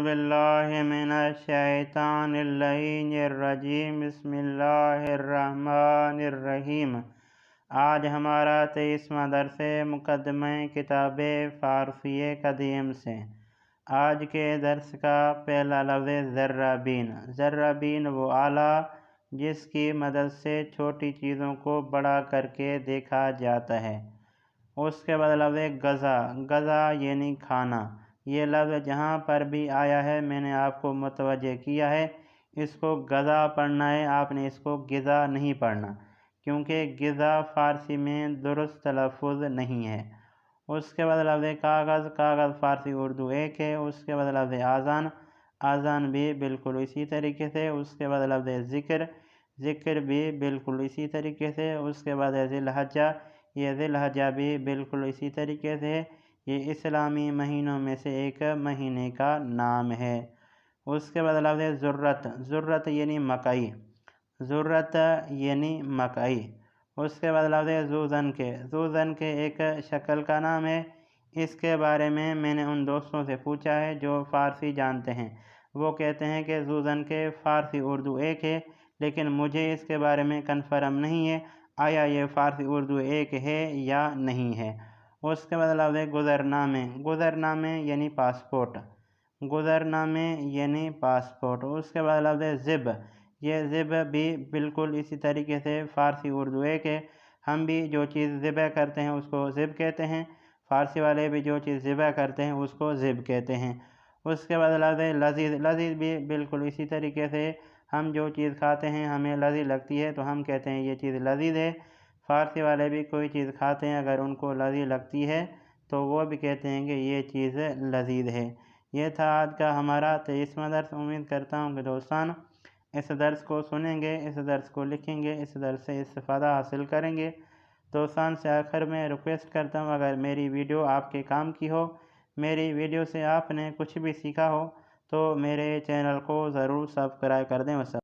बिल्लाहि मिनश्शैतानिर्रजीम बिस्मिल्लाहिर्रहमानिर्रहीम। आज हमारा 23वां दर्स मुकदमे किताब फ़ारसी कदीम से। आज के दर्स का पहला लफ्ज़ ज़र्राबीन। ज़र्राबीन वो आला जिसकी मदद से छोटी चीज़ों को बड़ा करके देखा जाता है। उसके बाद लफ्ज़ गज़ा। गज़ा यानी खाना। ये लफ्ज़ जहाँ पर भी आया है मैंने आपको मुतवज्जे किया है, इसको गज़ा पढ़ना है, आपने इसको गिज़ा नहीं पढ़ना, क्योंकि गिज़ा फ़ारसी में दुरुस्त तलफ़्फ़ुज़ नहीं है। उसके बाद लफ्ज़ कागज़। कागज़ फ़ारसी उर्दू एक है। उसके बाद लफ्ज़ आज़ान। आज़ान भी बिल्कुल इसी तरीके से। उसके बाद लफ्ज़ ज़िक्र। ज़िक्र भी बिल्कुल इसी तरीके से। उसके बाद ज़िलहज्जा। ये ज़िलहज्जा भी बिल्कुल इसी तरीके से। ये इस्लामी महीनों में से एक महीने का नाम है। उसके बाद लफ्ज़ ज़ुर्रत। ज़ुर्रत यानी मकई। ज़ुर्रत यानी मकई। उसके बाद लफ्ज़ ज़ूज़न के। ज़ूज़न के एक शक्ल का नाम है। इसके बारे में मैंने उन दोस्तों से पूछा है जो फ़ारसी जानते हैं। वो कहते हैं कि ज़ूज़न के फ़ारसी उर्दू एक है, लेकिन मुझे इसके बारे में कन्फर्म नहीं है आया ये फ़ारसी उर्दू एक है या नहीं है। उसके बाद लफ्ज़ गुज़रनामे। गुज़रनामे यानी पासपोर्ट। गुज़रनामे यानी पासपोर्ट। उसके बाद लफ्ज़ ज़िब। ये ज़िब भी बिल्कुल इसी तरीके से फ़ारसी उर्दू एक है। हम भी जो चीज़ ज़िबह करते हैं उसको ज़िब कहते हैं, फ़ारसी वाले भी जो चीज़ ज़िबह करते हैं उसको ज़िब कहते हैं। उसके बाद लफ्ज़ लज़ीज़। लज़ीज़ भी बिल्कुल इसी तरीके से हम जो चीज़ खाते हैं हमें लज़ीज़ लगती है तो हम कहते हैं ये चीज़ लज़ीज़ है। फ़ारसी वाले भी कोई चीज़ खाते हैं, अगर उनको लज़ीज़ लगती है तो वो भी कहते हैं कि ये चीज़ लज़ीज़ है। ये था आज का हमारा 23वां दर्स। उम्मीद करता हूँ कि दोस्तान इस दर्स को सुनेंगे, इस दर्स को लिखेंगे, इस दर्स से इस्तिफ़ादा हासिल करेंगे। दोस्तान से आखिर में रिक्वेस्ट करता हूँ, अगर मेरी वीडियो आपके काम की हो, मेरी वीडियो से आपने कुछ भी सीखा हो, तो मेरे चैनल को ज़रूर सब्सक्राइब कर दें।